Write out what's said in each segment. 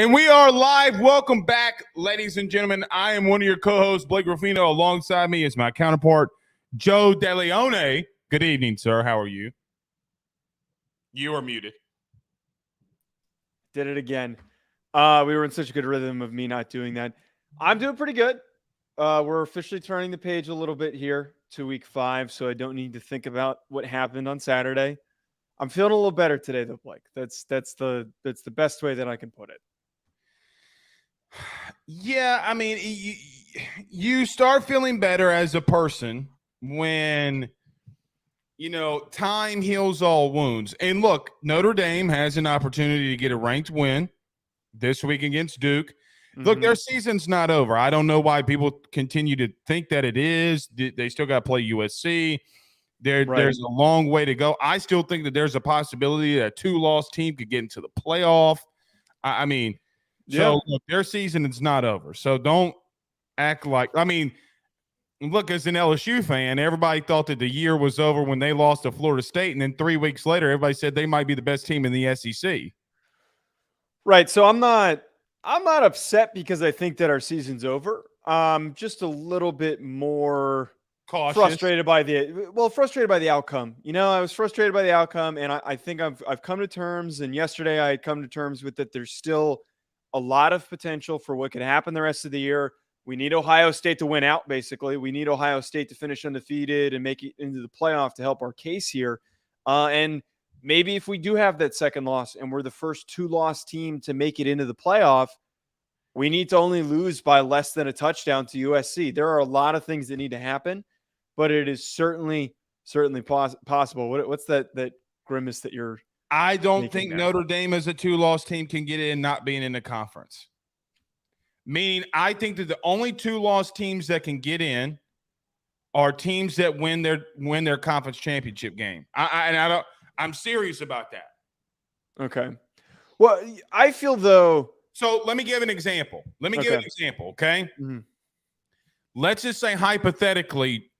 And we are live. Welcome back, ladies and gentlemen. I am one of your co-hosts, Blake Ruffino. Alongside me is my counterpart, Joe DeLeone. Good evening, sir. How are you? You are muted. Did it again. We were in such a good rhythm of me not doing that. I'm doing pretty good. We're officially turning the page a little bit here to week 5, so I don't need to think about what happened on Saturday. I'm feeling a little better today, though, Blake. That's the best way that I can put it. Yeah, I mean, you start feeling better as a person when, time heals all wounds. And look, Notre Dame has an opportunity to get a ranked win this week against Duke. Mm-hmm. Look, their season's not over. I don't know why people continue to think that it is. They still got to play USC. There's a long way to go. I still think that there's a possibility that a 2-loss team could get into the playoff. So, look, their season is not over. So don't act like – look, as an LSU fan, everybody thought that the year was over when they lost to Florida State, and then 3 weeks later, everybody said they might be the best team in the SEC. Right. So I'm not upset because I think that our season's over. Just a little bit more cautious. Frustrated by the outcome. I was frustrated by the outcome, and I think I've come to terms, and yesterday I had come to terms with that there's still a lot of potential for what could happen the rest of the year. We need Ohio State to win out, basically. We need Ohio State to finish undefeated and make it into the playoff to help our case here. And maybe if we do have that second loss and we're the first 2-loss team to make it into the playoff, we need to only lose by less than a touchdown to USC. There are a lot of things that need to happen, but it is certainly possible. What's that grimace that you're I don't think Notre Dame as a 2-loss team can get in not being in the conference. Meaning, I think that the only 2-loss teams that can get in are teams that win their conference championship game. I'm serious about that. Okay. Well, I feel though. So let me give an example. Okay. Mm-hmm. Let's just say hypothetically,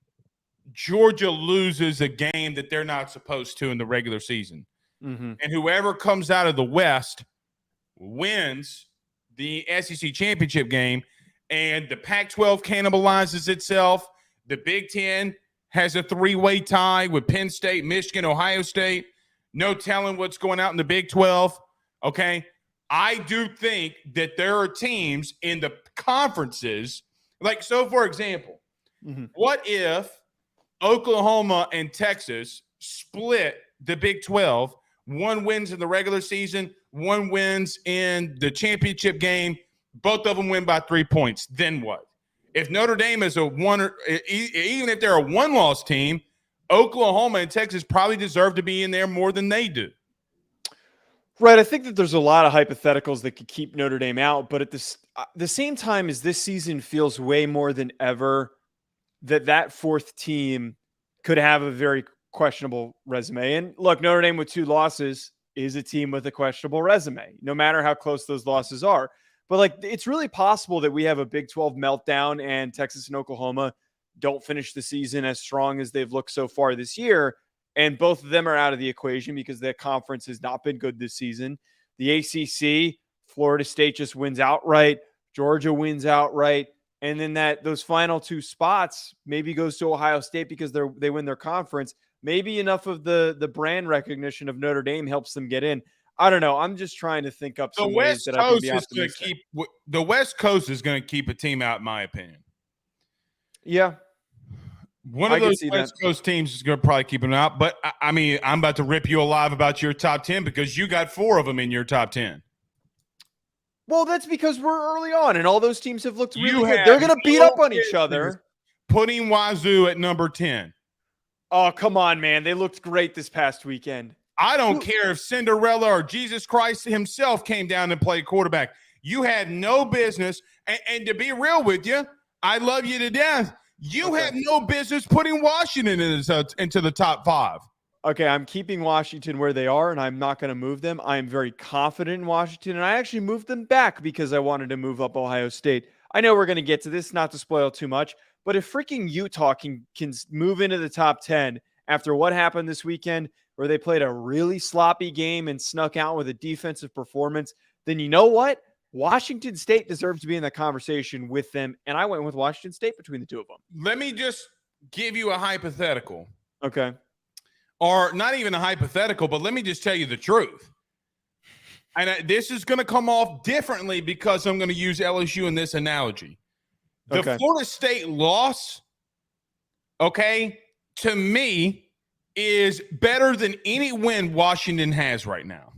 Georgia loses a game that they're not supposed to in the regular season. Mm-hmm. And whoever comes out of the West wins the SEC championship game, and the Pac-12 cannibalizes itself. The Big Ten has a 3-way tie with Penn State, Michigan, Ohio State. No telling what's going out in the Big 12. Okay. I do think that there are teams in the conferences, for example, mm-hmm. What if Oklahoma and Texas split the Big 12? One wins in the regular season, one wins in the championship game. Both of them win by 3 points. Then what? If Notre Dame is even if they're a 1-loss team, Oklahoma and Texas probably deserve to be in there more than they do. Right. I think that there's a lot of hypotheticals that could keep Notre Dame out, but at the same time as this season feels way more than ever that fourth team could have a very questionable resume. And look, Notre Dame with 2 losses is a team with a questionable resume, no matter how close those losses are. But it's really possible that we have a Big 12 meltdown and Texas and Oklahoma don't finish the season as strong as they've looked so far this year. And both of them are out of the equation because their conference has not been good this season. The ACC, Florida State just wins outright. Georgia wins outright. And then those final 2 spots maybe goes to Ohio State because they win their conference. Maybe enough of the brand recognition of Notre Dame helps them get in. I don't know. I'm just trying to think up some ways that I can be optimistic. The West Coast is going to keep a team out, in my opinion. Yeah. One of those West Coast teams is going to probably keep them out. But, I'm about to rip you alive about your top 10 because you got 4 of them in your top 10. Well, that's because we're early on, and all those teams have looked really good. They're going to beat up on each other. Putting Wazoo at number 10. Oh, come on, man. They looked great this past weekend. I don't care if Cinderella or Jesus Christ himself came down and played quarterback. You had no business. And to be real with you, I love you to death. You have no business putting Washington into the top 5. Okay, I'm keeping Washington where they are, and I'm not going to move them. I am very confident in Washington, and I actually moved them back because I wanted to move up Ohio State. I know we're going to get to this, not to spoil too much, but if freaking Utah can move into the top 10 after what happened this weekend, where they played a really sloppy game and snuck out with a defensive performance, then you know what? Washington State deserves to be in that conversation with them, and I went with Washington State between the two of them. Let me just give you a hypothetical. Okay. Or not even a hypothetical, but let me just tell you the truth. And this is going to come off differently because I'm going to use LSU in this analogy. The Florida State loss, to me, is better than any win Washington has right now.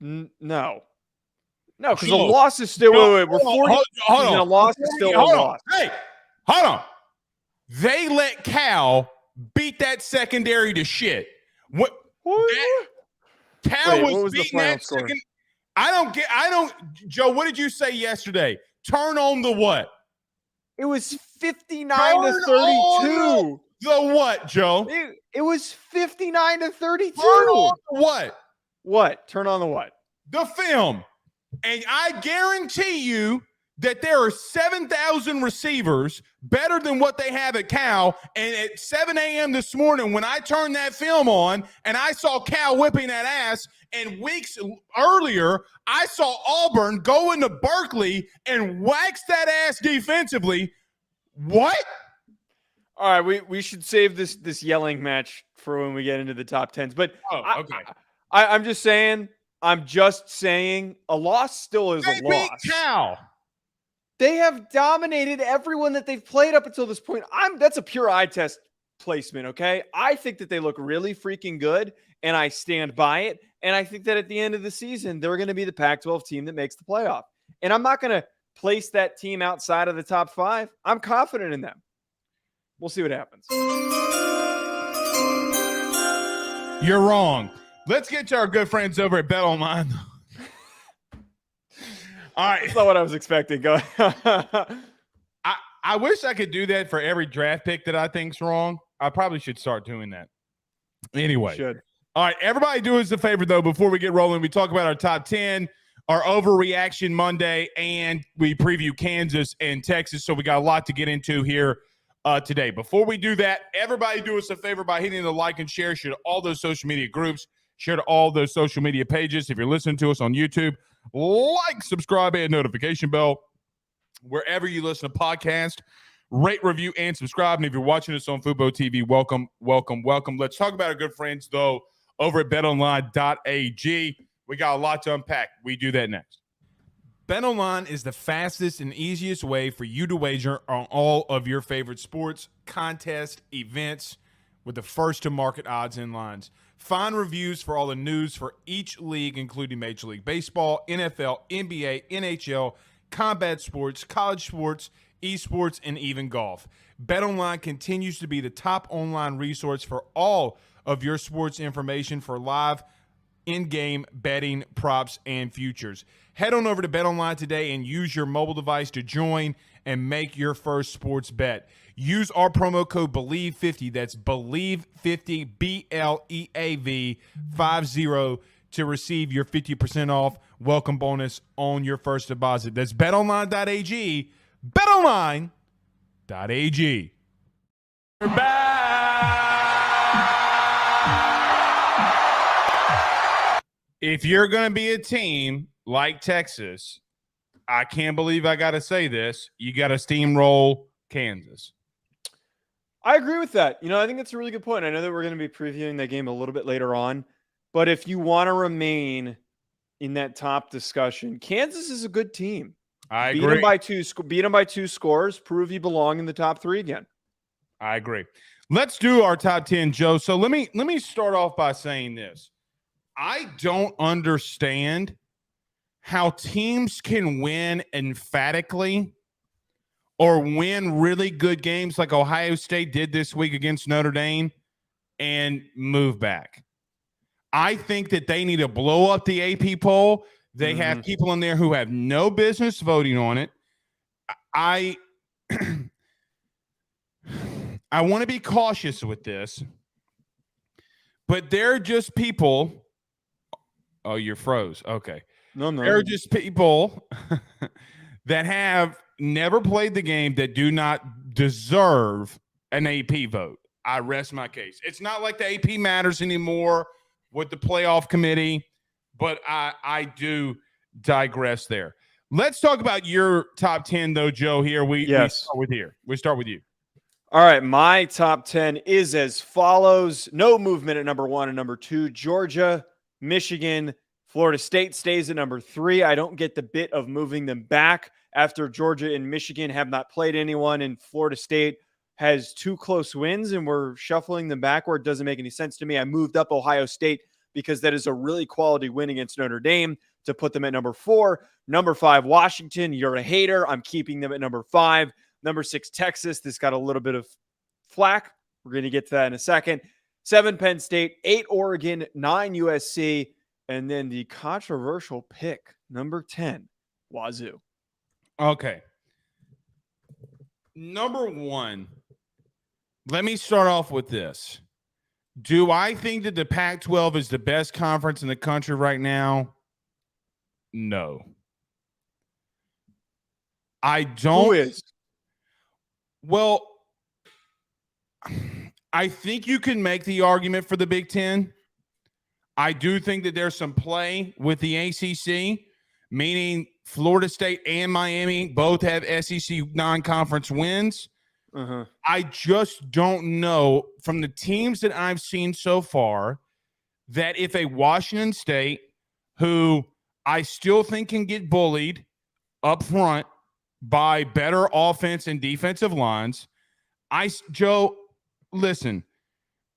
No, because a loss is still. Wait, we're 40. Hold on. A loss is still a loss. Hey, hold on. They let Cal beat that secondary to shit. Cal was beating that second. I don't. Joe, what did you say yesterday? Turn on the what? It was 59-32. The what, Joe? It was 59-32. Turn on the what? What? Turn on the what? The film. And I guarantee you that there are 7,000 receivers better than what they have at Cal. And at 7 a.m. this morning, when I turned that film on and I saw Cal whipping that ass, and weeks earlier, I saw Auburn go into Berkeley and wax that ass defensively. What? All right, we should save this yelling match for when we get into the top 10s. But okay. I'm just saying, a loss still is a loss. Beat Cal. They have dominated everyone that they've played up until this point. That's a pure eye test placement, okay? I think that they look really freaking good, and I stand by it. And I think that at the end of the season, they're going to be the Pac-12 team that makes the playoff. And I'm not going to place that team outside of the top 5. I'm confident in them. We'll see what happens. You're wrong. Let's get to our good friends over at BetOnline. All right. That's not what I was expecting. Go ahead. I wish I could do that for every draft pick that I think's wrong. I probably should start doing that. Anyway. Should. All right. Everybody do us a favor, though, before we get rolling. We talk about our top 10, our Overreaction Monday, and we preview Kansas and Texas. So we got a lot to get into here today. Before we do that, everybody do us a favor by hitting the like and share to all those social media groups, share to all those social media pages. If you're listening to us on YouTube, like, subscribe, and notification bell wherever you listen to podcasts. Rate, review, and subscribe. And if you're watching us on Fubo TV, welcome, welcome, welcome. Let's talk about our good friends, though, over at betonline.ag. We got a lot to unpack. We do that next. BetOnline is the fastest and easiest way for you to wager on all of your favorite sports, contests, events with the first-to-market odds and lines. Find reviews for all the news for each league, including Major League Baseball, NFL, NBA, NHL, combat sports, college sports, esports, and even golf. BetOnline continues to be the top online resource for all of your sports information for live in-game betting, props, and futures. Head on over to BetOnline today and use your mobile device to join and make your first sports bet. Use our promo code BELIEVE50, that's BELIEVE50, BLEAV 50, to receive your 50% off welcome bonus on your first deposit. That's betonline.ag, betonline.ag. We're back. If you're going to be a team like Texas, I can't believe I got to say this, you got to steamroll Kansas. I agree with that. I think that's a really good point. I know that we're going to be previewing that game a little bit later on, but if you want to remain in that top discussion, Kansas is a good team. I agree. Beat them by two scores, prove you belong in the top 3 again. I agree. Let's do our top 10, Joe. So let me start off by saying this. I don't understand how teams can win emphatically or win really good games like Ohio State did this week against Notre Dame and move back. I think that they need to blow up the AP poll. They have people in there who have no business voting on it. I want to be cautious with this, but they're just people. Oh, you're froze. Okay. No. They're just people that have never played the game that do not deserve an AP vote. I rest my case. It's not like the AP matters anymore with the playoff committee, But I do digress there. Let's talk about your top 10, though, Joe. Here we start with here. We start with you. All right, my top 10 is as follows. No movement at number 1 and number 2. Georgia, Michigan, Florida State stays at number 3. I don't get the bit of moving them back after Georgia and Michigan have not played anyone, and Florida State has 2 close wins, and we're shuffling them backward. Doesn't make any sense to me. I moved up Ohio State because that is a really quality win against Notre Dame to put them at number 4. Number 5, Washington. You're a hater. I'm keeping them at number 5. Number 6, Texas. This got a little bit of flack. We're going to get to that in a second. 7, Penn State. 8, Oregon. 9, USC. And then the controversial pick, number 10, Wazoo. Okay. Number 1, let me start off with this. Do I think that the Pac-12 is the best conference in the country right now? No. I don't. Who is? Well, I think you can make the argument for the Big Ten. I do think that there's some play with the ACC, meaning Florida State and Miami both have SEC non-conference wins. Uh-huh. I just don't know from the teams that I've seen so far that if a Washington State, who I still think can get bullied up front by better offense and defensive lines, Joe, listen,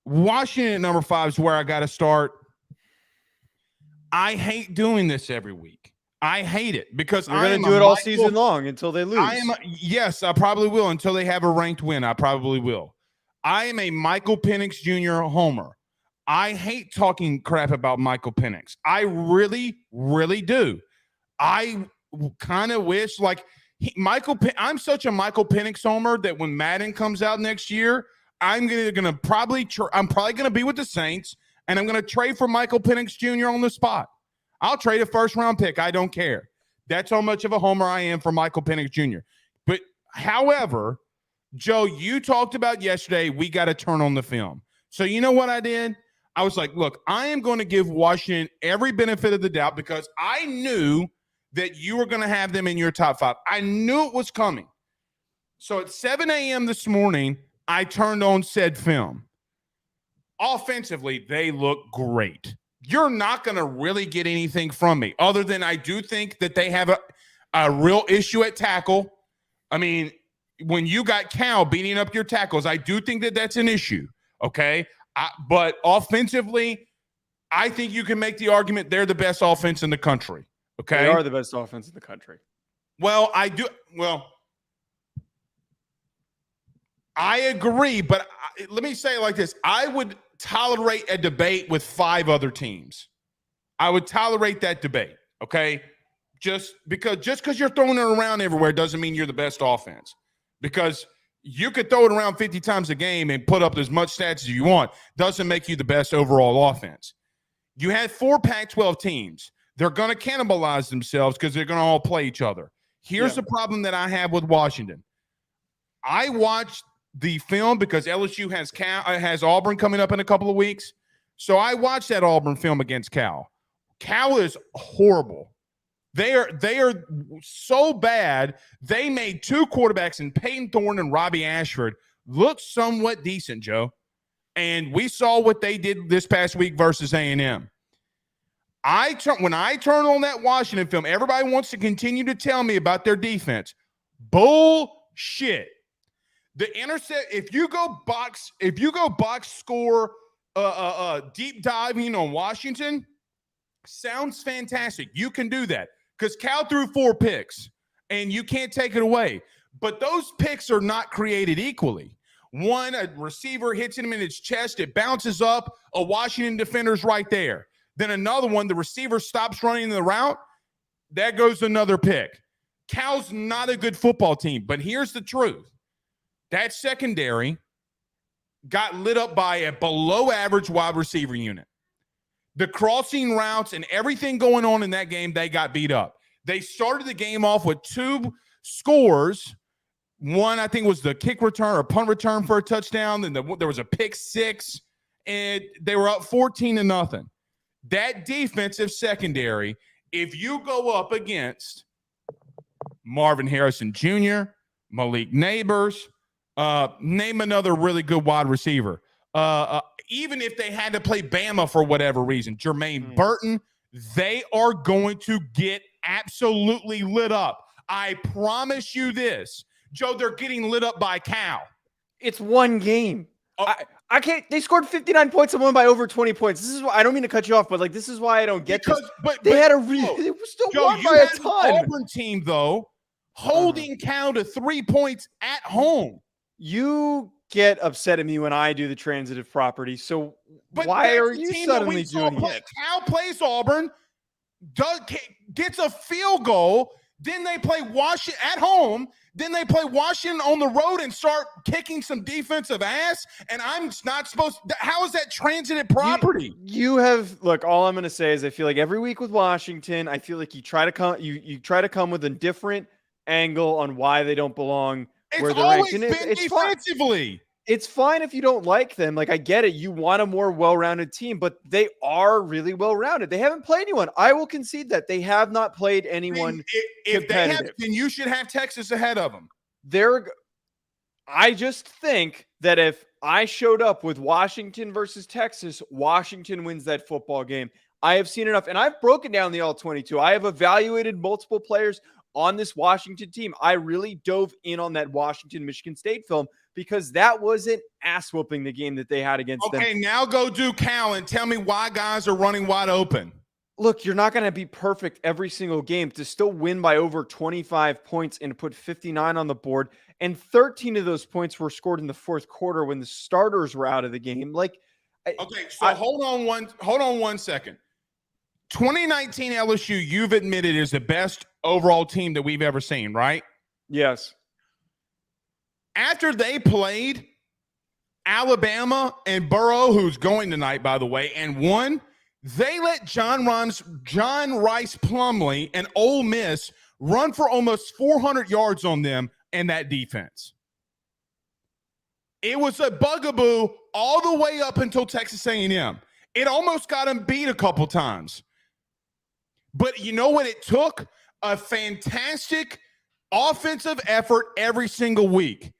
Washington at number 5 is where I got to start. I hate doing this every week. I hate it because I'm going to do it all season long until they lose. Yes, I probably will until they have a ranked win. I probably will. I am a Michael Penix Jr. homer. I hate talking crap about Michael Penix. I really, really do. I kind of wish I'm such a Michael Penix homer that when Madden comes out next year, I'm probably going to be with the Saints, and I'm going to trade for Michael Penix Jr. on the spot. I'll trade a first-round pick. I don't care. That's how much of a homer I am for Michael Penix Jr. But, however, Joe, you talked about yesterday we got to turn on the film. So you know what I did? I was like, look, I am going to give Washington every benefit of the doubt because I knew that you were going to have them in your top 5. I knew it was coming. So at 7 a.m. this morning, I turned on said film. Offensively, they look great. You're not going to really get anything from me other than I do think that they have a real issue at tackle. I mean, when you got Cal beating up your tackles, I do think that that's an issue, okay? But offensively, I think you can make the argument they're the best offense in the country, okay? They are the best offense in the country. Well, I agree, but let me say it like this. I would tolerate a debate with 5 other teams. I would tolerate that debate, okay? Just because you're throwing it around everywhere doesn't mean you're the best offense. Because you could throw it around 50 times a game and put up as much stats as you want. Doesn't make you the best overall offense. You had 4 Pac-12 teams. They're going to cannibalize themselves because they're going to all play each other. Here's the problem that I have with Washington. I watched the film because LSU has Auburn coming up in a couple of weeks. So I watched that Auburn film against Cal. Cal is horrible. They are so bad. They made 2 quarterbacks in Peyton Thorne and Robbie Ashford look somewhat decent, Joe. And we saw what they did this past week versus A&M. When I turn on that Washington film, everybody wants to continue to tell me about their defense. Bullshit. The intercept, if you go box score deep diving on Washington, sounds fantastic. You can do that because Cal threw 4 picks and you can't take it away. But those picks are not created equally. One, a receiver hits him in his chest, it bounces up, a Washington defender's right there. Then another one, the receiver stops running the route, that goes another pick. Cal's not a good football team, but here's the truth. That secondary got lit up by a below-average wide receiver unit. The crossing routes and everything going on in that game, they got beat up. They started the game off with 2 scores. One, I think, was the kick return or punt return for a touchdown. Then there was a pick 6, and they were up 14-0. that defensive secondary, if you go up against Marvin Harrison Jr., Malik Neighbors, name another really good wide receiver. Even if they had to play Bama for whatever reason, Jermaine Burton, they are going to get absolutely lit up. I promise you this. Joe, they're getting lit up by Cal. It's one game. I can't. They scored 59 points and won by over 20 points. This is why I don't mean to cut you off, but like this is why I don't get this. But they had a really. They still won by a ton. The Auburn team though holding Cal to 3 points at home. You get upset at me when I do the transitive property. So why are you suddenly doing it? Cal plays Auburn, gets a field goal. Then they play Washington at home. Then they play Washington on the road and start kicking some defensive ass. And I'm not supposed to. How is that transitive property? You have look. All I'm going to say is I feel like every week with Washington, I feel like you try to come. You try to come with a different angle on why they don't belong where they're ranked. It's always been defensively. It's fine if you don't like them. Like, I get it. You want a more well-rounded team, but they are really well-rounded. They haven't played anyone. I will concede that. They have not played anyone if they have, then you should have Texas ahead of them. I just think that if I showed up with Washington versus Texas, Washington wins that football game. I have seen enough, and I've broken down the all-22. I have evaluated multiple players on this Washington team. I really dove in on that Washington-Michigan State film because that wasn't ass-whooping the game that they had against them. Okay, now go do Cal and tell me why guys are running wide open. Look, you're not going to be perfect every single game to still win by over 25 points and put 59 on the board. And 13 of those points were scored in the fourth quarter when the starters were out of the game. Okay, so hold on one second. 2019 LSU, you've admitted, is the best overall team that we've ever seen, right? Yes. After they played Alabama and Burrow, who's going tonight, by the way, and won, they let John Rice Plumlee and Ole Miss run for almost 400 yards on them and that defense. It was a bugaboo all the way up until Texas A&M. It almost got them beat a couple times. But you know what it took? A fantastic offensive effort every single week.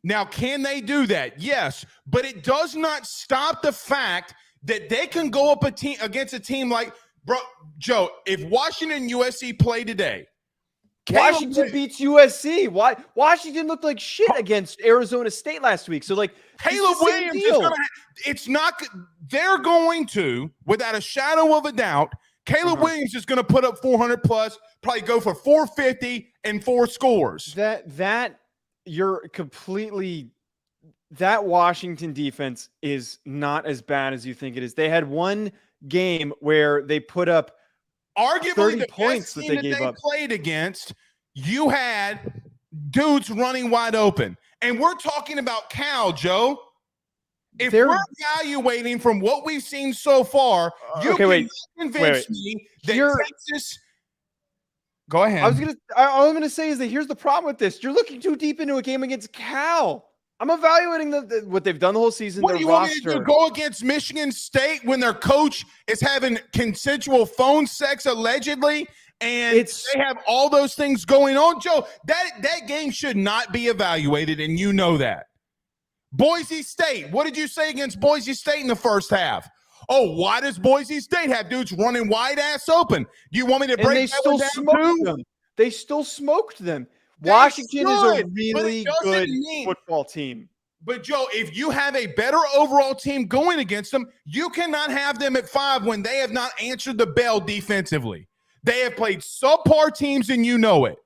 Now, can they do that? Yes, but it does not stop the fact that they can go up against a team like, Joe, if Washington and USC play today. Washington beats USC. Why? Washington looked like shit against Arizona State last week. So, Caleb Williams is going to – they're going to, without a shadow of a doubt, Caleb Williams is going to put up 400 plus, probably go for 450 and 4 scores. That Washington defense is not as bad as you think it is. They had one game where they put up arguably the points best team that they played against. You had dudes running wide open. And we're talking about Cal, Joe. If we're evaluating from what we've seen so far, you can convince me that Texas. Go ahead. All I'm gonna say is that here's the problem with this: you're looking too deep into a game against Cal. I'm evaluating what they've done the whole season. What do you want me to do? Go against Michigan State when their coach is having consensual phone sex allegedly, and they have all those things going on? Joe, that game should not be evaluated, and you know that. Boise State. What did you say against Boise State in the first half? Oh, why does Boise State have dudes running wide ass open? Do you want me to break that one down too? They still smoked them. Washington is a really good football team. But, Joe, if you have a better overall team going against them, you cannot have them at 5 when they have not answered the bell defensively. They have played subpar teams, and you know it.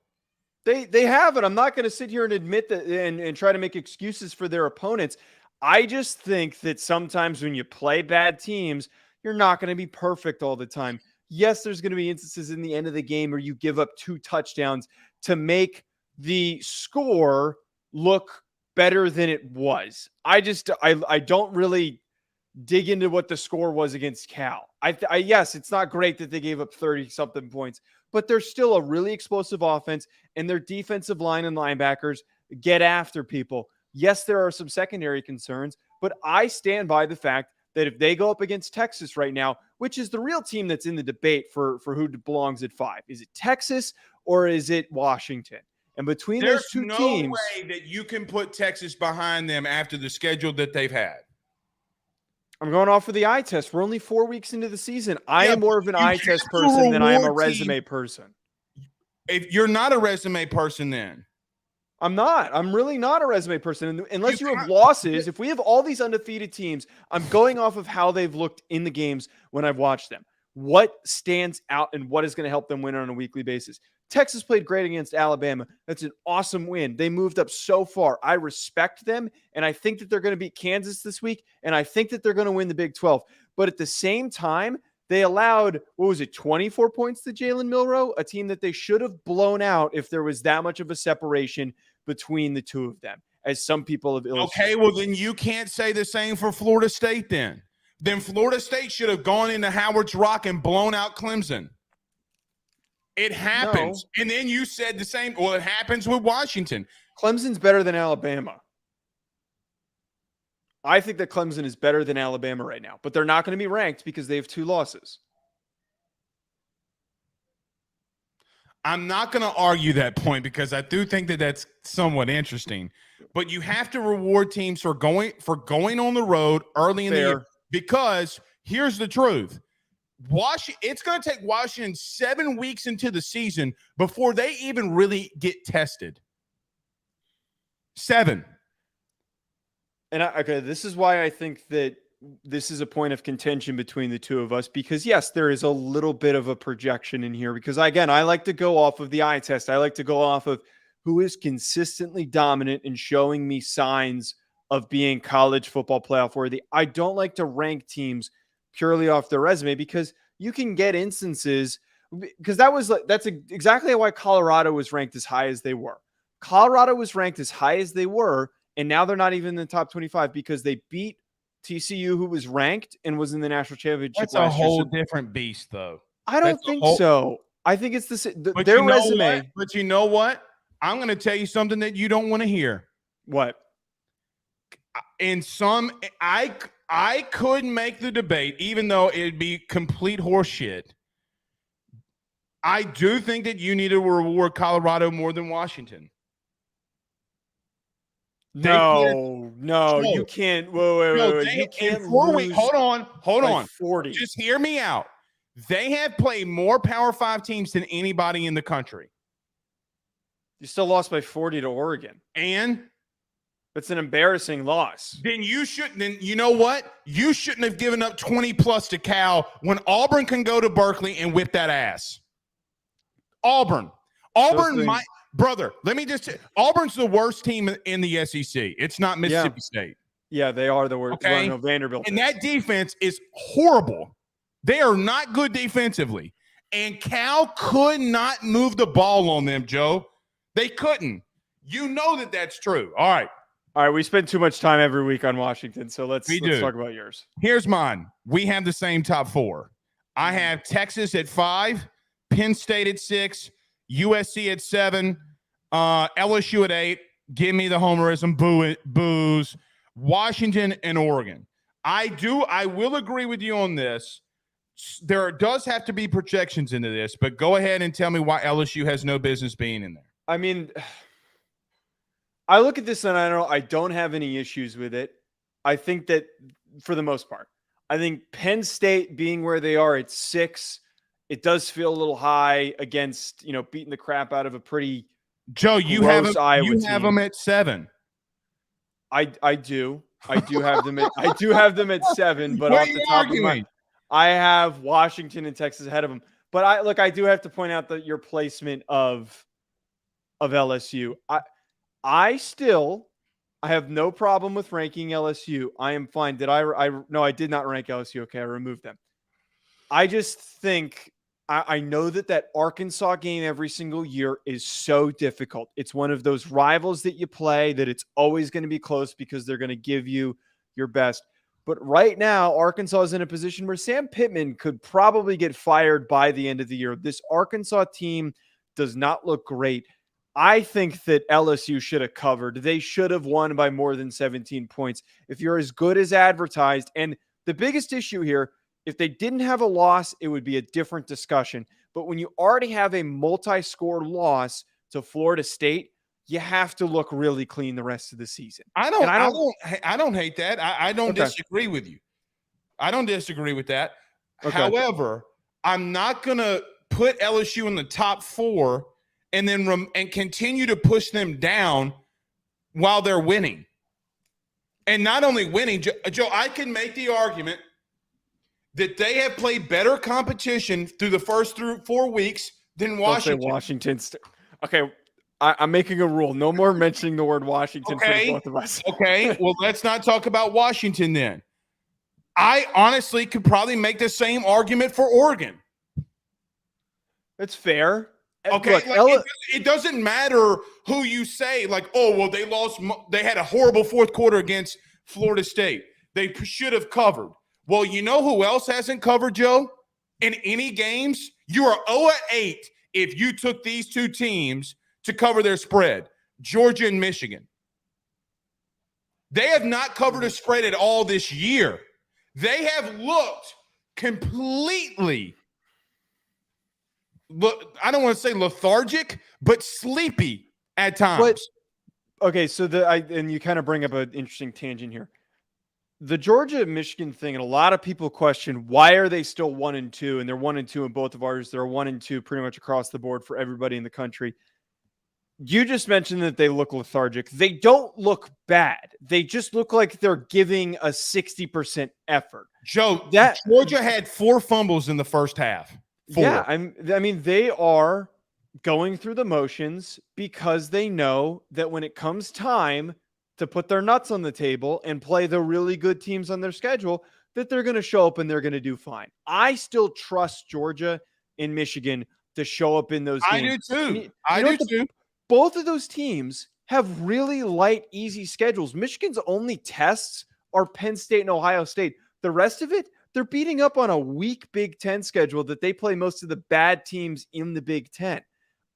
They have it. I'm not going to sit here and admit that and try to make excuses for their opponents. I just think that sometimes when you play bad teams, you're not going to be perfect all the time. Yes, there's going to be instances in the end of the game where you give up 2 touchdowns to make the score look better than it was. I don't really dig into what the score was against Cal. Yes, it's not great that they gave up 30-something points, but they're still a really explosive offense, and their defensive line and linebackers get after people. Yes, there are some secondary concerns, but I stand by the fact that if they go up against Texas right now, which is the real team that's in the debate for who belongs at 5. Is it Texas or is it Washington? And between There's those two no teams, way that you can put Texas behind them after the schedule that they've had. I'm going off of the eye test. We're only 4 weeks into the season. I am more of an eye test to person than I am a reward resume person. If you're not a resume person, then I'm not. I'm really not a resume person. Unless you have losses, if we have all these undefeated teams, I'm going off of how they've looked in the games when I've watched them. What stands out and what is going to help them win on a weekly basis? Texas played great against Alabama. That's an awesome win. They moved up so far. I respect them, and I think that they're going to beat Kansas this week, and I think that they're going to win the Big 12. But at the same time, they allowed, 24 points to Jalen Milroe, a team that they should have blown out if there was that much of a separation between the two of them, as some people have illustrated. Okay, well, then you can't say the same for Florida State then. Then Florida State should have gone into Howard's Rock and blown out Clemson. It happens. No. And then you said the same. Well, it happens with Washington. Clemson's better than Alabama. I think that Clemson is better than Alabama right now, but they're not going to be ranked because they have 2 losses. I'm not going to argue that point because I do think that that's somewhat interesting. But you have to reward teams for going on the road early in the year. Because here's the truth. It's going to take Washington 7 weeks into the season before they even really get tested. 7. And this is why I think that this is a point of contention between the two of us, because yes, there is a little bit of a projection in here because again, I like to go off of the eye test. I like to go off of who is consistently dominant and showing me signs of being college football playoff worthy. I don't like to rank teams purely off their resume because you can get instances because that's exactly why Colorado was ranked as high as they were. Colorado was ranked as high as they were, and now they're not even in the top 25 because they beat TCU, who was ranked and was in the national championship. That's a whole different beast, though. I don't think so. I think it's their resume. But you know what? I'm going to tell you something that you don't want to hear. What? I could make the debate, even though it'd be complete horseshit. I do think that you need to reward Colorado more than Washington. No, you can't. Wait. You can't lose. Hold on. 40. Just hear me out. They have played more Power 5 teams than anybody in the country. You still lost by 40 to Oregon. And it's an embarrassing loss. Then you know what? You shouldn't have given up 20 plus to Cal when Auburn can go to Berkeley and whip that ass. Auburn might. Brother, let me just say, Auburn's the worst team in the SEC. It's not Mississippi State. Yeah, they are the worst. Okay? Well, no, Vanderbilt. And that defense is horrible. They are not good defensively. And Cal could not move the ball on them, Joe. They couldn't. You know that that's true. All right. We spend too much time every week on Washington, so let's talk about yours. Here's mine. We have the same top 4. I have Texas at 5, Penn State at 6, USC at 7, LSU at 8. Give me the homerism, boos. Washington and Oregon. I will agree with you on this. There does have to be projections into this, but go ahead and tell me why LSU has no business being in there. I mean, I look at this and I don't have any issues with it. I think that for the most part, I think Penn State being where they are at 6, it does feel a little high against, beating the crap out of a pretty Joe, you have them at 7. I do. I do have them at 7, but off the top of my, I have Washington and Texas ahead of them. But I do have to point out that your placement of LSU. I have no problem with ranking LSU. I am fine. No, I did not rank LSU. Okay, I removed them. I just think I know that Arkansas game every single year is so difficult. It's one of those rivals that you play that it's always going to be close because they're going to give you your best. But right now, Arkansas is in a position where Sam Pittman could probably get fired by the end of the year. This Arkansas team does not look great. I think that LSU should have covered. They should have won by more than 17 points. If you're as good as advertised, and the biggest issue here, If they didn't have a loss, it would be a different discussion. But when you already have a multi-score loss to Florida State, you have to look really clean the rest of the season. I don't hate that. I don't disagree with you. I don't disagree with that. Okay. However, I'm not going to put LSU in the top 4 and then and continue to push them down while they're winning. And not only winning, Joe, I can make the argument that they have played better competition through the first 4 weeks than Washington. Don't say Washington State. Okay, I'm making a rule. No more mentioning the word Washington for both of us. Okay, well, let's not talk about Washington then. I honestly could probably make the same argument for Oregon. That's fair. Okay, look, it doesn't matter who you say, like, oh, well, they lost. They had a horrible fourth quarter against Florida State. They should have covered. Well, you know who else hasn't covered, Joe? In any games? You are 0-8 if you took these two teams to cover their spread, Georgia and Michigan. They have not covered a spread at all this year. They have looked completely, I don't want to say lethargic, but sleepy at times. Okay, so and you kind of bring up an interesting tangent here. The Georgia-Michigan thing, and a lot of people question, why are they still 1-2? And they're 1-2 in both of ours. They're 1-2 pretty much across the board for everybody in the country. You just mentioned that they look lethargic. They don't look bad. They just look like they're giving a 60% effort. Joe, Georgia had 4 fumbles in the first half. 4. Yeah, I mean, they are going through the motions because they know that when it comes time to put their nuts on the table and play the really good teams on their schedule, that they're going to show up and they're going to do fine. I still trust Georgia and Michigan to show up in those games. I do too. Both of those teams have really light, easy schedules. Michigan's only tests are Penn State and Ohio State. The rest of it, they're beating up on a weak Big Ten schedule that they play most of the bad teams in the Big Ten.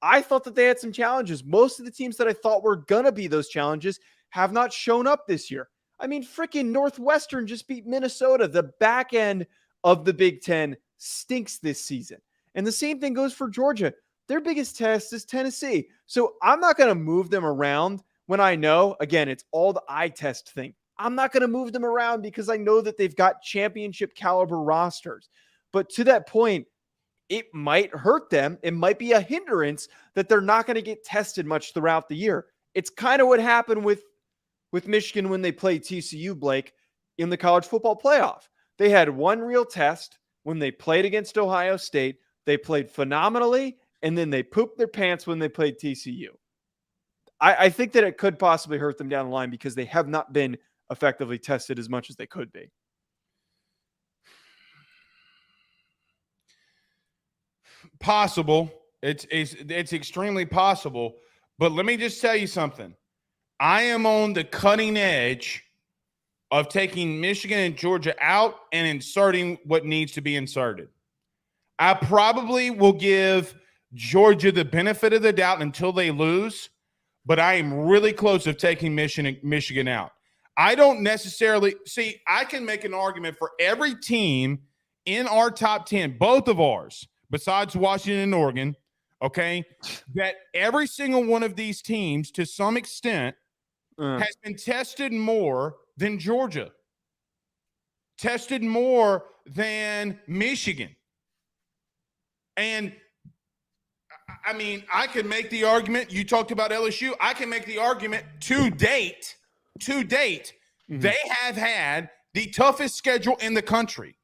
I thought that they had some challenges. Most of the teams that I thought were going to be those challenges have not shown up this year. I mean, freaking Northwestern just beat Minnesota. The back end of the Big Ten stinks this season. And the same thing goes for Georgia. Their biggest test is Tennessee. So I'm not going to move them around when I know, again, it's all the eye test thing. I'm not going to move them around because I know that they've got championship caliber rosters. But to that point, it might hurt them. It might be a hindrance that they're not going to get tested much throughout the year. It's kind of what happened with Michigan when they played TCU, Blake, in the college football playoff. They had one real test when they played against Ohio State. They played phenomenally, and then they pooped their pants when they played TCU. I think that it could possibly hurt them down the line because they have not been effectively tested as much as they could be. Possible. It's extremely possible. But let me just tell you something. I am on the cutting edge of taking Michigan and Georgia out and inserting what needs to be inserted. I probably will give Georgia the benefit of the doubt until they lose, but I am really close of taking Michigan out. I don't necessarily – see, I can make an argument for every team in our top 10, both of ours, besides Washington and Oregon, okay, that every single one of these teams to some extent has been tested more than Georgia, tested more than Michigan. And, I mean, I can make the argument. You talked about LSU. I can make the argument to date, they have had the toughest schedule in the country.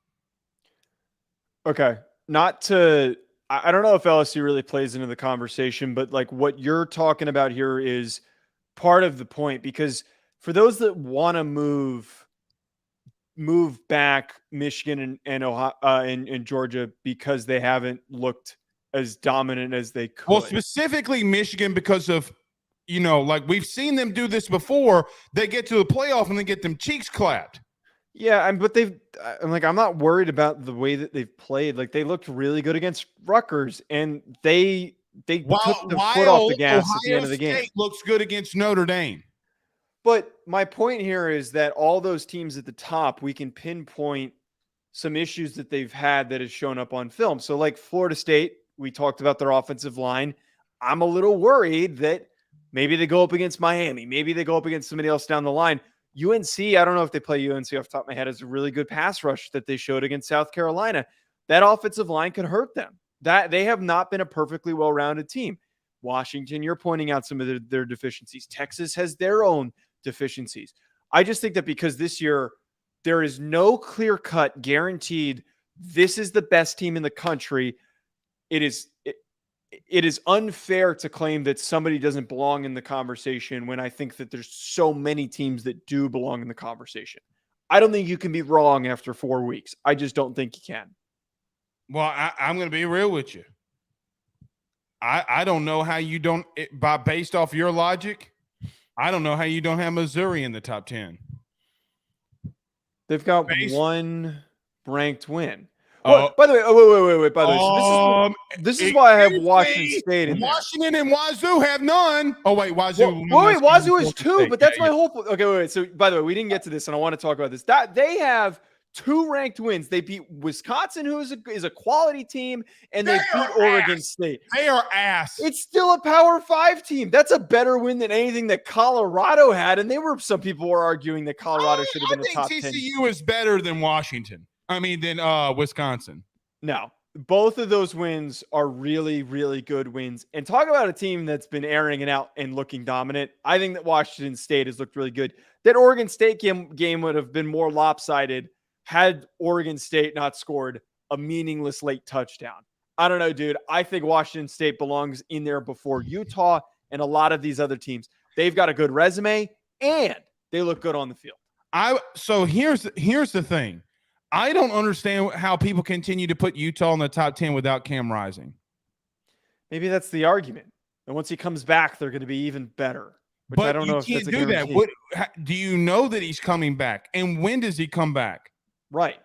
Okay. I don't know if LSU really plays into the conversation, but like what you're talking about here is part of the point, because for those that want to move back Michigan and Ohio and Georgia because they haven't looked as dominant as they could. Well, specifically Michigan because of, like we've seen them do this before. They get to the playoff and they get them cheeks clapped. Yeah, but I'm not worried about the way that they've played. Like they looked really good against Rutgers, and they took the foot off the gas at the end of the game. State looks good against Notre Dame. But my point here is that all those teams at the top, we can pinpoint some issues that they've had that has shown up on film. So like Florida State, we talked about their offensive line. I'm a little worried that maybe they go up against Miami. Maybe they go up against somebody else down the line. UNC, I don't know if they play UNC off the top of my head, is a really good pass rush that they showed against South Carolina. That offensive line could hurt them. That they have not been a perfectly well-rounded team. Washington, you're pointing out some of their deficiencies. Texas has their own deficiencies. I just think that because this year there is no clear-cut guaranteed this is the best team in the country, it is unfair to claim that somebody doesn't belong in the conversation when I think that there's so many teams that do belong in the conversation. I don't think you can be wrong after 4 weeks. I just don't think you can. Well, I'm going to be real with you. I don't know how you don't, based off your logic, I don't know how you don't have Missouri in the top 10. They've got one ranked win. Well, by the way, wait. By the way, so this is why I have Washington State in there. Washington and Wazoo have none. Oh, wait, Wazoo. Wazoo is 2, but that's my whole point. Okay, wait. So, by the way, we didn't get to this, and I want to talk about this. That they have 2 ranked wins. They beat Wisconsin, who is a quality team, and they beat Oregon State. They are ass. It's still a Power 5 team. That's a better win than anything that Colorado had, and some people were arguing that Colorado should have been a top 10. I think TCU is better than Washington. Than Wisconsin. No, both of those wins are really, really good wins. And talk about a team that's been airing it out and looking dominant. I think that Washington State has looked really good. That Oregon State game would have been more lopsided had Oregon State not scored a meaningless late touchdown. I don't know, dude. I think Washington State belongs in there before Utah and a lot of these other teams. They've got a good resume and they look good on the field. So here's the thing. I don't understand how people continue to put Utah in the top 10 without Cam Rising. Maybe that's the argument. And once he comes back, they're going to be even better. But I don't know if that's a guarantee. Do you know that he's coming back? And when does he come back? Right.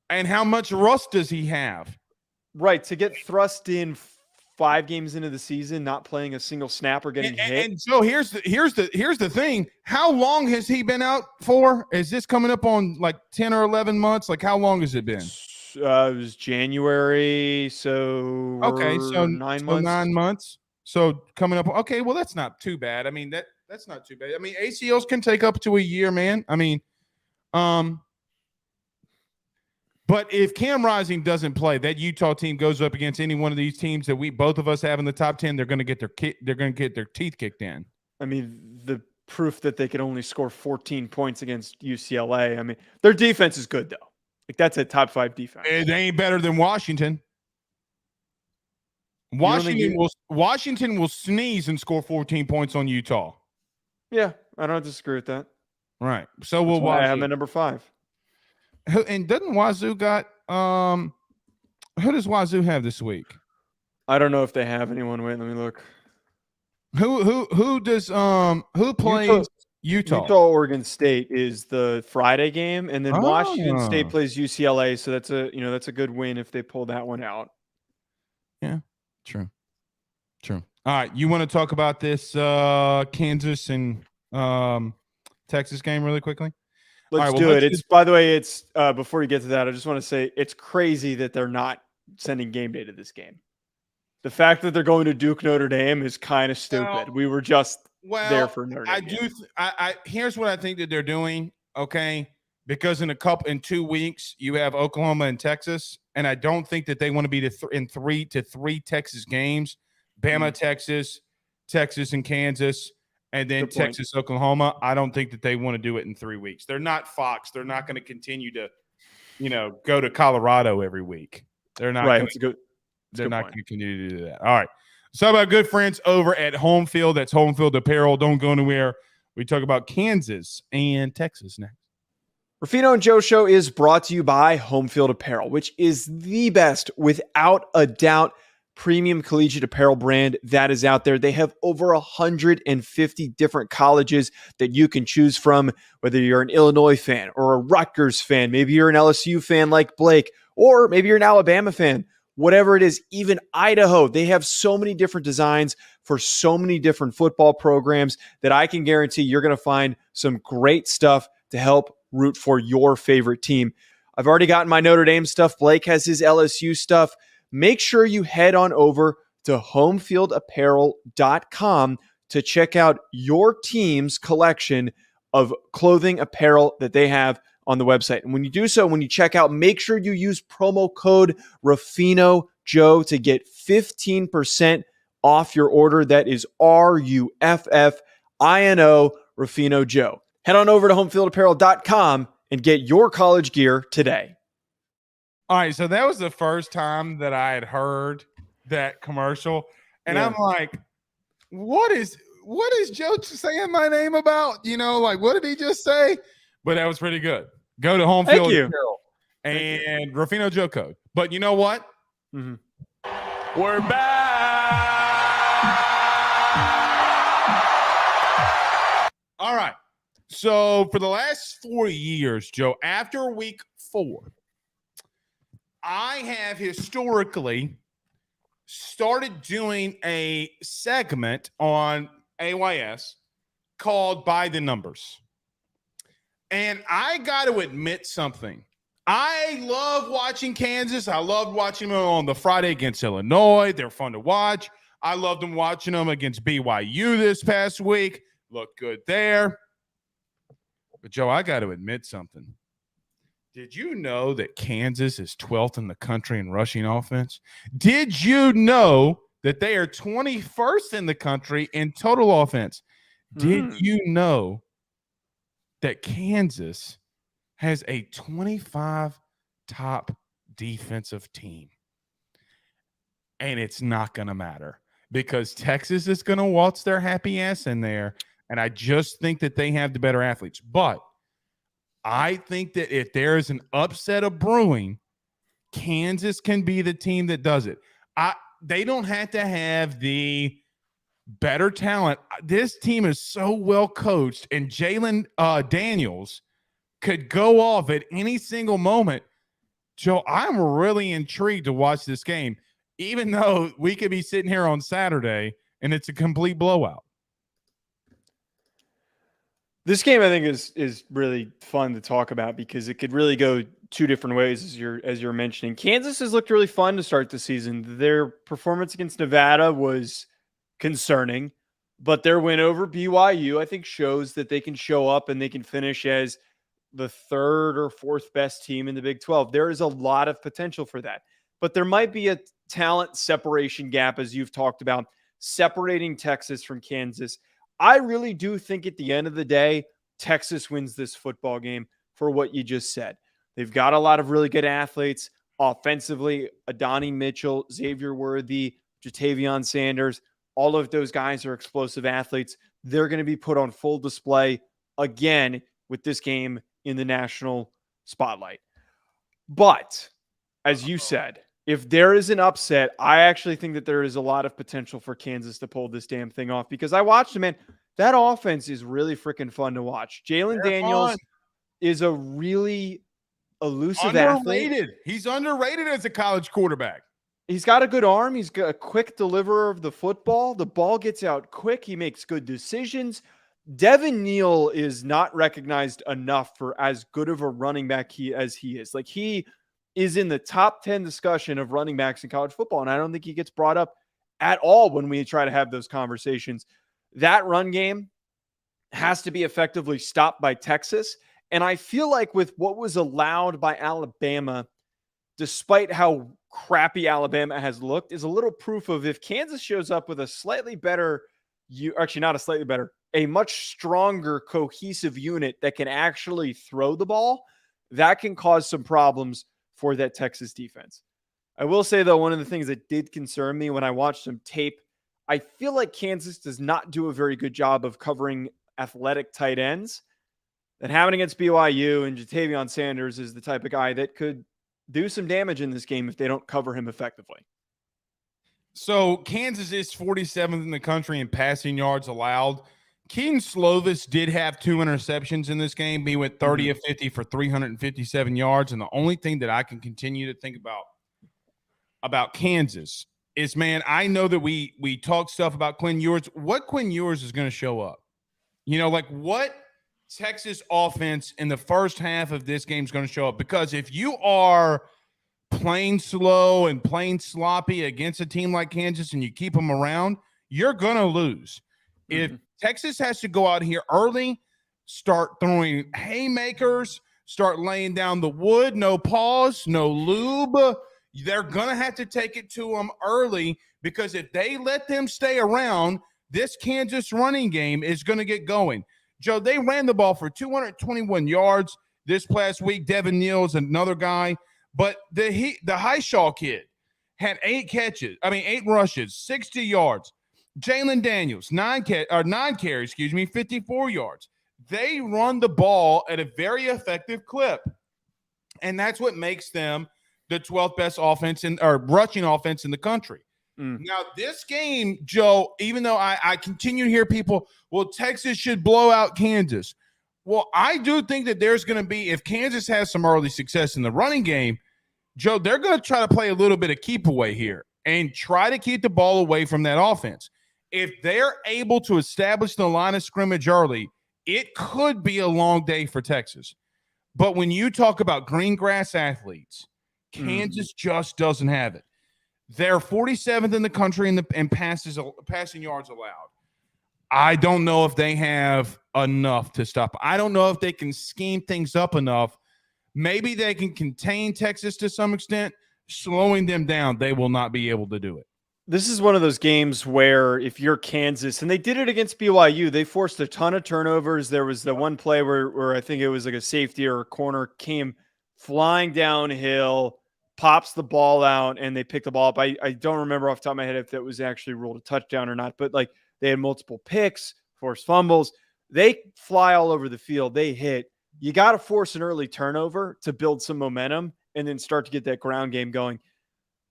And how much rust does he have? Right. To get thrust in 5 games into the season, not playing a single snap or getting hit. And so here's the thing. How long has he been out for? Is this coming up on like 10 or 11 months? Like how long has it been? It was January. So 9 months. 9 months. So coming up. Okay. Well, that's not too bad. That's not too bad. ACLs can take up to a year, man. But if Cam Rising doesn't play, that Utah team goes up against any one of these teams that both of us have in the top 10, they're going to get their teeth kicked in. The proof that they could only score 14 points against UCLA. Their defense is good though. Like that's a top 5 defense. They ain't better than Washington. Washington will sneeze and score 14 points on Utah. Yeah, I don't disagree with that. Right. So we'll I have them at number 5. And doesn't Wazoo got who does Wazoo have this week? I don't know if they have anyone. Wait, let me look. Who plays Utah? Utah Oregon State is the Friday game, and then Washington State plays UCLA. So that's a good win if they pull that one out. Yeah, true. All right, you want to talk about this Kansas and Texas game really quickly? Let's do it. By the way, before you get to that, I just want to say it's crazy that they're not sending game day to this game. The fact that they're going to Duke Notre Dame is kind of stupid. We were just there for Notre Dame. Here's what I think that they're doing. Okay, because in 2 weeks you have Oklahoma and Texas, and I don't think that they want to be in 3 Texas games. Bama, Texas, and Kansas. And then Texas, Oklahoma, I don't think that they want to do it in 3 weeks. They're not Fox. They're not going to continue to, go to Colorado every week. They're not right. They're not going to continue to do that. All right. So about good friends over at Home Field. That's Home Field Apparel. Don't go anywhere. We talk about Kansas and Texas next. Ruffino and Joe Show is brought to you by Home Field Apparel, which is the best, without a doubt, premium collegiate apparel brand that is out there. They have over 150 different colleges that you can choose from, whether you're an Illinois fan or a Rutgers fan, maybe you're an LSU fan like Blake, or maybe you're an Alabama fan, whatever it is, even Idaho. They have so many different designs for so many different football programs that I can guarantee you're going to find some great stuff to help root for your favorite team. I've already gotten my Notre Dame stuff. Blake has his LSU stuff. Make sure you head on over to homefieldapparel.com to check out your team's collection of clothing apparel that they have on the website. And when you do so, when you check out, make sure you use promo code Ruffino Joe to get 15% off your order. That is RUFFINO, Ruffino Joe. Head on over to homefieldapparel.com and get your college gear today. All right, so that was the first time that I had heard that commercial, and Yeah. I'm like, what is Joe saying my name about? Like, what did he just say? But that was pretty good. Go to Home Field Apparel and Ruffino Joe code. But you know what? Mm-hmm. We're back. All right. So for the last 4 years, Joe, after week 4, I have historically started doing a segment on AYS called By the Numbers. And I got to admit something. I love watching Kansas. I loved watching them on the Friday against Illinois. They're fun to watch. I loved them watching them against BYU this past week. Looked good there. But, Joe, I got to admit something. Did you know that Kansas is 12th in the country in rushing offense? Did you know that they are 21st in the country in total offense? Did you know that Kansas has a 25 top defensive team? And it's not going to matter because Texas is going to waltz their happy ass in there. And I just think that they have the better athletes. But I think that if there is an upset of brewing, Kansas can be the team that does it. They don't have to have the better talent. This team is so well coached, and Jalen Daniels could go off at any single moment. Joe, I'm really intrigued to watch this game, even though we could be sitting here on Saturday and it's a complete blowout. This game, I think, is really fun to talk about because it could really go two different ways, as you're mentioning. Kansas has looked really fun to start the season. Their performance against Nevada was concerning, but their win over BYU, I think, shows that they can show up and they can finish as the third or fourth best team in the Big 12. There is a lot of potential for that, but there might be a talent separation gap, as you've talked about, separating Texas from Kansas. I really do think at the end of the day, Texas wins this football game for what you just said. They've got a lot of really good athletes offensively. Adonai Mitchell, Xavier Worthy, Jatavion Sanders, all of those guys are explosive athletes. They're going to be put on full display again with this game in the national spotlight. But as you said, if there is an upset, I actually think that there is a lot of potential for Kansas to pull this damn thing off because I watched them, man. That offense is really freaking fun to watch. Jalen Daniels is a really elusive athlete. He's underrated as a college quarterback. He's got a good arm. He's got a quick deliverer of the football. The ball gets out quick. He makes good decisions. Devin Neal is not recognized enough for as good of a running back as he is. Like, he is in the top 10 discussion of running backs in college football, and I don't think he gets brought up at all when we try to have those conversations. That run game has to be effectively stopped by Texas, and I feel like with what was allowed by Alabama, despite how crappy Alabama has looked, is a little proof of if Kansas shows up with a slightly better, actually not a slightly better, a much stronger cohesive unit that can actually throw the ball, that can cause some problems for that Texas defense. I will say, though, one of the things that did concern me when I watched some tape, I feel like Kansas does not do a very good job of covering athletic tight ends. That happened against BYU, and Jatavion Sanders is the type of guy that could do some damage in this game if they don't cover him effectively. So Kansas is 47th in the country in passing yards allowed. Keaton Slovis did have 2 interceptions in this game. He went 30 of 50 for 357 yards. And the only thing that I can continue to think about Kansas is, man, I know that we talk stuff about Quinn Ewers. What Quinn Ewers is going to show up? Like, what Texas offense in the first half of this game is going to show up, because if you are playing slow and playing sloppy against a team like Kansas and you keep them around, you're going to lose. If Texas has to go out here early, start throwing haymakers, start laying down the wood, no pause, no lube, they're going to have to take it to them early, because if they let them stay around, this Kansas running game is going to get going. Joe, they ran the ball for 221 yards this past week. Devin Neal's another guy. But the Highshaw kid had 8 rushes, 60 yards. Jalen Daniels, 9 carries, 54 yards. They run the ball at a very effective clip. And that's what makes them the 12th best rushing offense in the country. Now, this game, Joe, even though I continue to hear people, well, Texas should blow out Kansas. Well, I do think that there's going to be, if Kansas has some early success in the running game, Joe, they're going to try to play a little bit of keep away here and try to keep the ball away from that offense. If they're able to establish the line of scrimmage early, it could be a long day for Texas. But when you talk about green grass athletes, Kansas just doesn't have it. They're 47th in the country in passing yards allowed. I don't know if they have enough to stop. I don't know if they can scheme things up enough. Maybe they can contain Texas to some extent. Slowing them down, they will not be able to do it. This is one of those games where if you're Kansas, and they did it against BYU, they forced a ton of turnovers. There was the one play where I think it was like a safety or a corner came flying downhill, pops the ball out, and they pick the ball up. I don't remember off the top of my head if that was actually ruled a touchdown or not, but like they had multiple picks, forced fumbles. They fly all over the field. They hit. You got to force an early turnover to build some momentum and then start to get that ground game going.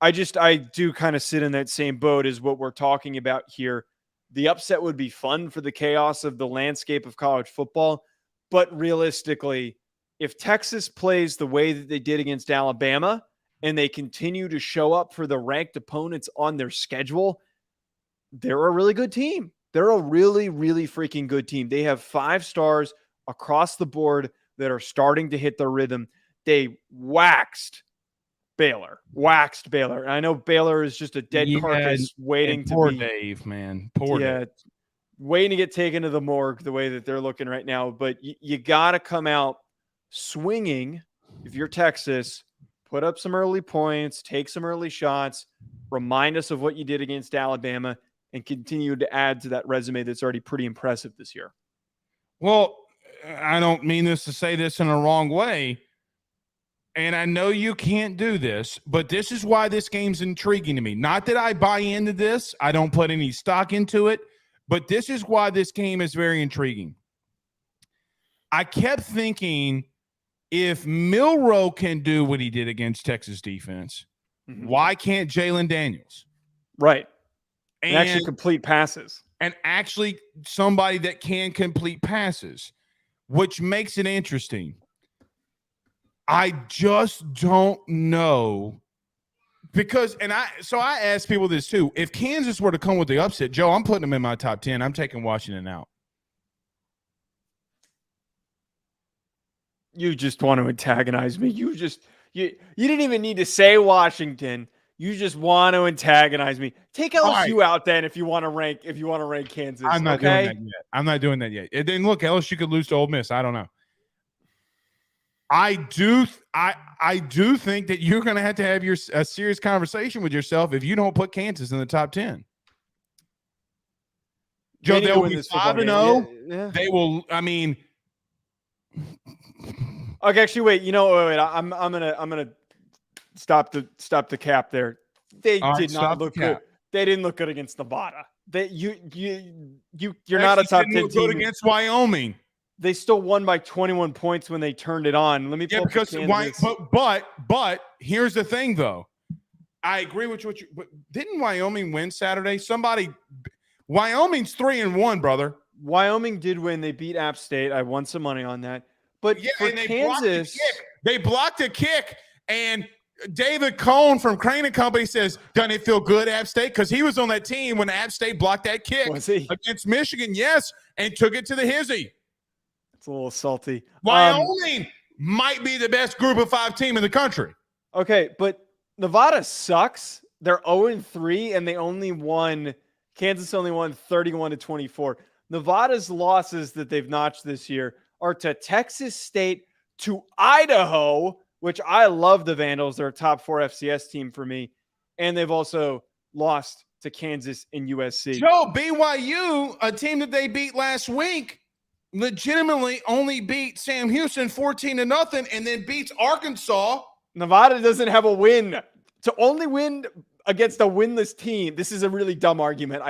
I do kind of sit in that same boat as what we're talking about here. The upset would be fun for the chaos of the landscape of college football, but realistically, if Texas plays the way that they did against Alabama and they continue to show up for the ranked opponents on their schedule, they're a really good team. They're a really, really freaking good team. They have 5 stars across the board that are starting to hit their rhythm. They waxed Baylor. And I know Baylor is just a dead carcass waiting to poor be. Dave, man. Poor Dave. Waiting to get taken to the morgue the way that they're looking right now. But you got to come out swinging if you're Texas. Put up some early points, take some early shots, remind us of what you did against Alabama, and continue to add to that resume that's already pretty impressive this year. Well, I don't mean this to say this in a wrong way, and I know you can't do this, but this is why this game's intriguing to me. Not that I buy into this. I don't put any stock into it, but this is why this game is very intriguing. I kept thinking, if Milroe can do what he did against Texas defense, why can't Jalen Daniels? Right. And actually complete passes. And actually somebody that can complete passes, which makes it interesting. I just don't know, because I asked people this too. If Kansas were to come with the upset, Joe, I'm putting them in my top 10. I'm taking Washington out. You just want to antagonize me. You didn't even need to say Washington. You just want to antagonize me. Take LSU out then if you want to rank Kansas. I'm not doing that yet. I'm not doing that yet. And then look, LSU could lose to Ole Miss. I don't know. I do think that you're going to have a serious conversation with yourself if you don't put Kansas in the top 10. Joe, they will be 5-0. Yeah. They will. I mean, okay. Actually, wait. Wait. I'm gonna stop the cap there. They did not look good. They didn't look good against Nevada. You're not a top 10 team against Wyoming. They still won by 21 points when they turned it on. Let me pull but here's the thing though. I agree with you. But didn't Wyoming win Saturday? Wyoming's 3-1, brother. Wyoming did win. They beat App State. I won some money on that. But for Kansas, they blocked a kick, and David Cohn from Crane & Company says, doesn't it feel good, App State? Because he was on that team when App State blocked that kick against Michigan, yes, and took it to the hizzy. It's a little salty. Wyoming might be the best group of 5 team in the country. Okay, but Nevada sucks. They're 0-3, and they only won. Kansas only won 31-24. Nevada's losses that they've notched this year are to Texas State, to Idaho, which I love the Vandals. They're a top 4 FCS team for me. And they've also lost to Kansas and USC. Joe, BYU, a team that they beat last week, legitimately only beat Sam Houston 14-0 and then beats Arkansas. Nevada doesn't have a win. To only win against a winless team, this is a really dumb argument.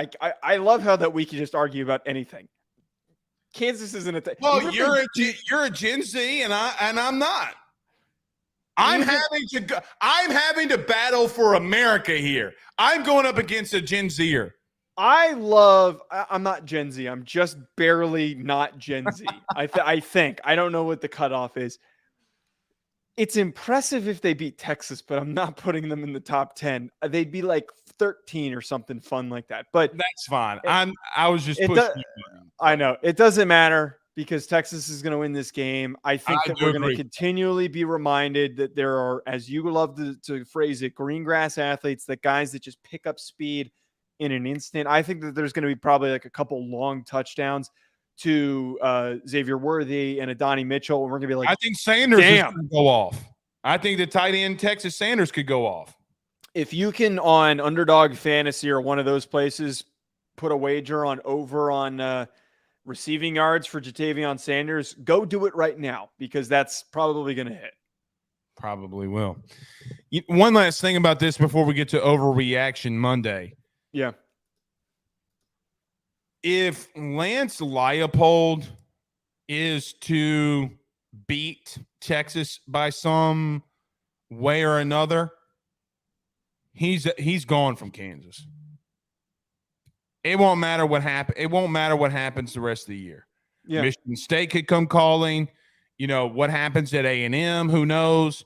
I love how that we can just argue about anything. Kansas isn't a thing. Well, you're a Gen Z and I'm not. I'm having to battle for America here. I'm going up against a Gen Zer. I'm not Gen Z. I'm just barely not Gen Z. I think. I don't know what the cutoff is. It's impressive if they beat Texas, but I'm not putting them in the top 10. They'd be like 13 or something fun like that. But that's fine. I was just pushing. I know. It doesn't matter because Texas is going to win this game. I think that we're going to continually be reminded that there are, as you love to phrase it, green grass athletes, that guys that just pick up speed in an instant. I think that there's going to be probably like a couple long touchdowns to Xavier Worthy and Adonai Mitchell. And we're going to be like, I think Sanders is going to go off. I think the tight end Texas Sanders could go off. If you can, on Underdog Fantasy or one of those places, put a wager on receiving yards for Jatavion Sanders, go do it right now because that's probably going to hit. Probably will. One last thing about this before we get to Overreaction Monday. Yeah. If Lance Leipold is to beat Texas by some way or another, he's gone from Kansas. It won't matter what happens. It won't matter what happens the rest of the year. Yeah. Michigan State could come calling. You know what happens at A&M? Who knows?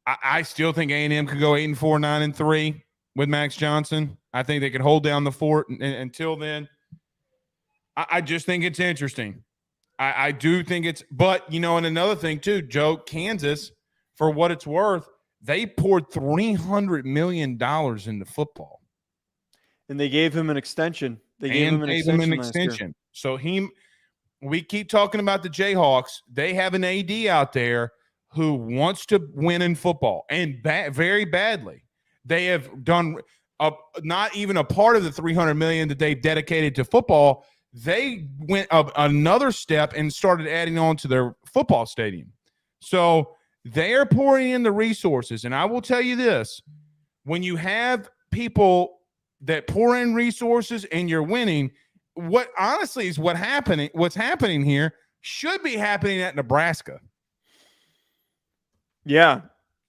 I still think A&M could go 8-4, 9-3 with Max Johnson. I think they could hold down the fort until then. I just think it's interesting. I do think it's, but and another thing too, Joe, Kansas, for what it's worth, they poured $300 million into football. And they gave him an extension. They gave him an extension. So we keep talking about the Jayhawks. They have an AD out there who wants to win in football and very badly. They have done not even a part of the $300 million that they've dedicated to football. They went up another step and started adding on to their football stadium. So they are pouring in the resources. And I will tell you this, when you have people that pour in resources and you're winning, what honestly is what's happening here should be happening at Nebraska. Yeah.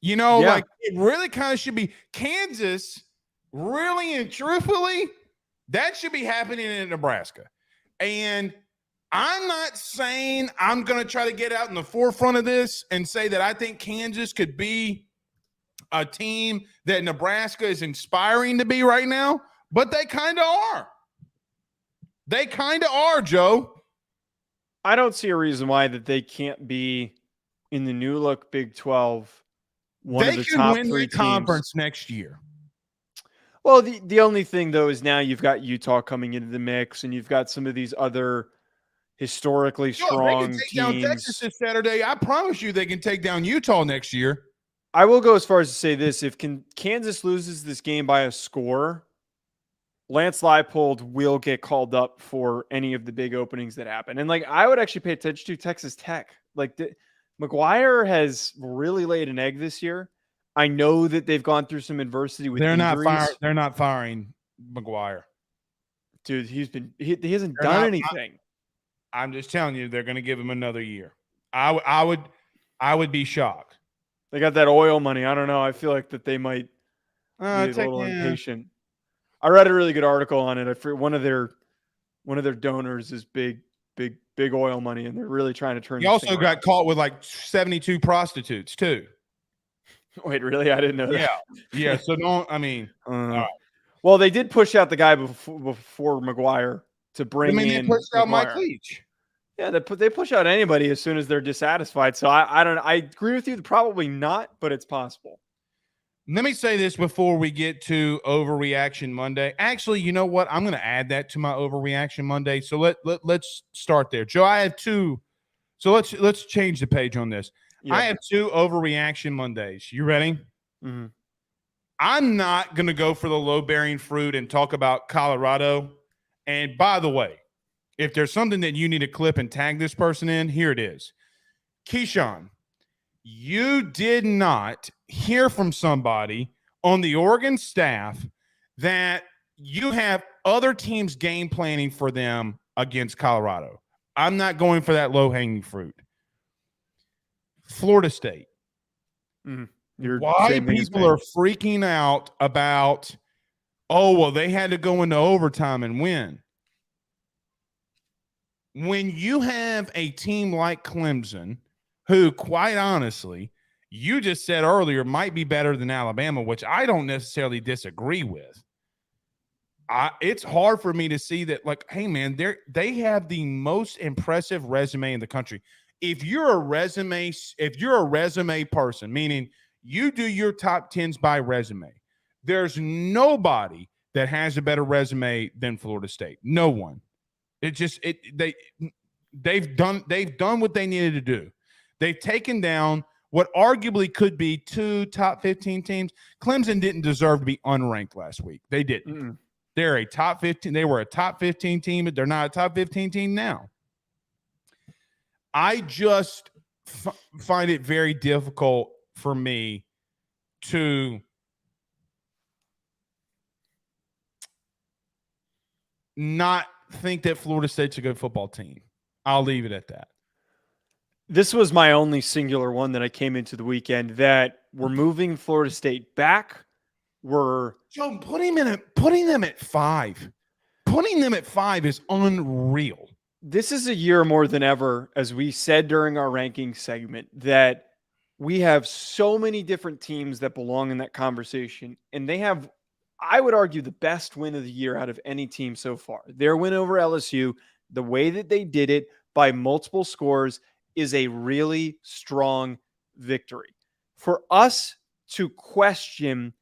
Like it really kind of should be Kansas, really and truthfully, that should be happening in Nebraska. And I'm not saying I'm going to try to get out in the forefront of this and say that I think Kansas could be a team that Nebraska is inspiring to be right now, but they kind of are. They kind of are, Joe. I don't see a reason why that they can't be in the new look Big 12. They can win the conference next year. Well, the only thing, though, is now you've got Utah coming into the mix, and you've got some of these other historically strong they can take teams. Down Texas this Saturday. I promise you they can take down Utah next year. I will go as far as to say this. If Kansas loses this game by a score, Lance Leipold will get called up for any of the big openings that happen. And, I would actually pay attention to Texas Tech. McGuire has really laid an egg this year. I know that they've gone through some adversity with injuries. They're not firing McGuire. Dude, he hasn't done anything. I'm just telling you, they're going to give him another year. I would be shocked. They got that oil money. I don't know. I feel like that they might be a little impatient. I read a really good article on it. One of their donors is big oil money, and they're really trying to turn. He also got caught with 72 prostitutes too. Wait, really? I didn't know that. Yeah. So all right. Well, they did push out the guy before McGuire to bring in. They pushed out Mike Leach. Yeah, they push out anybody as soon as they're dissatisfied. So I don't. I agree with you. Probably not, but it's possible. Let me say this before we get to Overreaction Monday. Actually, you know what? I'm going to add that to my Overreaction Monday. So let's start there. Joe, I have two. So let's change the page on this. Yep. I have two Overreaction Mondays. You ready? Mm-hmm. I'm not going to go for the low-bearing fruit and talk about Colorado. And by the way, if there's something that you need to clip and tag this person in, here it is. Keyshawn, you did not hear from somebody on the Oregon staff that you have other teams game planning for them against Colorado. I'm not going for that low-hanging fruit. Florida State. Mm-hmm. Why people are freaking out about, oh, well, they had to go into overtime and win. When you have a team like Clemson, who, quite honestly, you just said earlier might be better than Alabama, which I don't necessarily disagree with. It's hard for me to see that, like, hey, man, they have the most impressive resume in the country. If you're a resume person, meaning you do your top 10s by resume, there's nobody that has a better resume than Florida State. No one. They've done what they needed to do. They've taken down what arguably could be two top 15 teams. Clemson didn't deserve to be unranked last week. They didn't. Mm-mm. They're a top 15. They were a top 15 team, but they're not a top 15 team now. I just find it very difficult for me to not think that Florida State's a good football team. I'll leave it at that. This was my only singular one that I came into the weekend that we're moving Florida State back. Joe, putting them at 5. Putting them at 5 is unreal. This is a year more than ever, as we said during our ranking segment, that we have so many different teams that belong in that conversation. And they have, I would argue, the best win of the year out of any team so far. Their win over LSU, the way that they did it by multiple scores, is a really strong victory. For us to question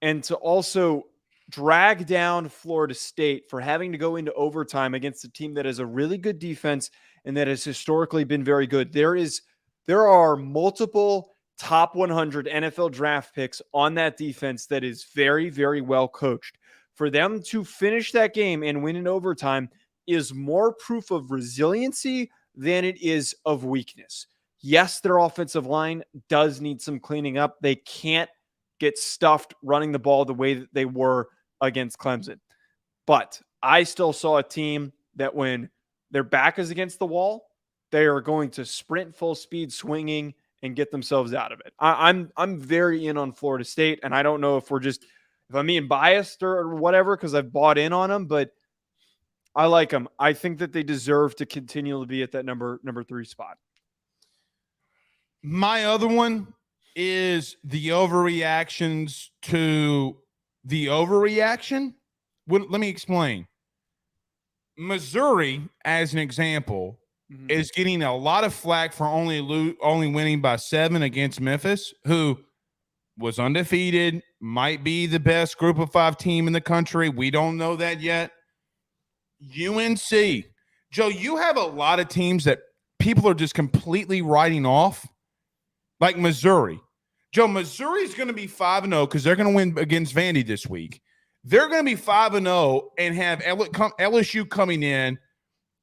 and to also drag down Florida State for having to go into overtime against a team that has a really good defense and that has historically been very good. There are multiple top 100 NFL draft picks on that defense that is very, very well coached. For them to finish that game and win in overtime is more proof of resiliency than it is of weakness. Yes, their offensive line does need some cleaning up. They can't get stuffed running the ball the way that they were against Clemson. But I still saw a team that when their back is against the wall, they are going to sprint full speed swinging and get themselves out of it. I'm very in on Florida State, and I don't know if I'm being biased or whatever because I've bought in on them, but I like them. I think that they deserve to continue to be at that number 3 spot. My other one is the overreactions to the overreaction. Well, let me explain. Missouri, as an example, is getting a lot of flack for only winning by 7 against Memphis, who was undefeated, might be the best group of 5 team in the country. We don't know that yet. UNC. Joe, you have a lot of teams that people are just completely writing off, like Missouri. Joe, Missouri's going to be 5-0 because they're going to win against Vandy this week. They're going to be 5-0 and have LSU coming in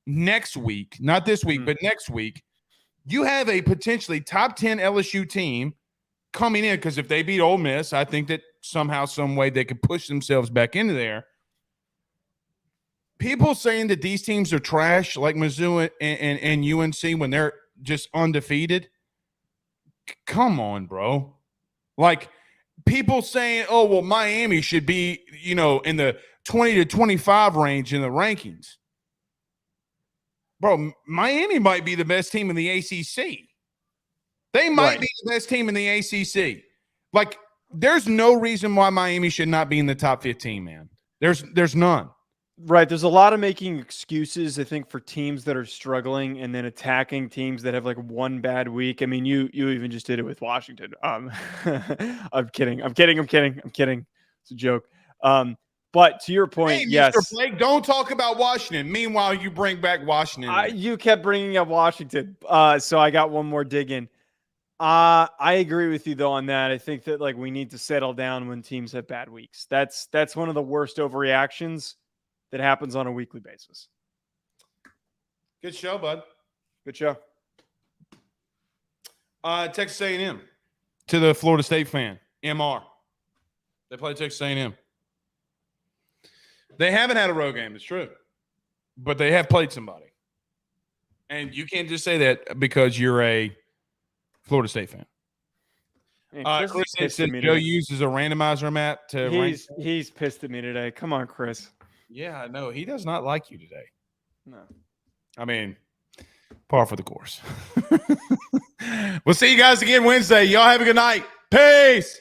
next week, not this week, but next week. You have a potentially top 10 LSU team coming in because if they beat Ole Miss, I think that somehow, some way they could push themselves back into there. People saying that these teams are trash, like Mizzou and UNC, when they're just undefeated. Come on, bro. Like, people saying, oh, well, Miami should be, in the 20 to 25 range in the rankings. Bro, Miami might be the best team in the ACC. They might be the best team in the ACC. Like, there's no reason why Miami should not be in the top 15, man. There's none. Right. There's a lot of making excuses, I think, for teams that are struggling and then attacking teams that have like one bad week. I mean, you even just did it with Washington. I'm kidding. It's a joke. But to your point, Hey, yes. Mr. Blake, don't talk about Washington. Meanwhile, you bring back Washington. You kept bringing up Washington. So I got one more dig in. I agree with you though on that. I think that like we need to settle down when teams have bad weeks. That's one of the worst overreactions that happens on a weekly basis. Good show, bud. Good show. Texas A&M to the Florida State fan. MR. They play Texas A&M. They haven't had a road game, it's true. But they have played somebody. And you can't just say that because you're a Florida State fan. Man, Chris said Joe uses a randomizer map to He's pissed at me today. Come on, Chris. Yeah, no, he does not like you today. No. I mean, par for the course. We'll see you guys again Wednesday. Y'all have a good night. Peace.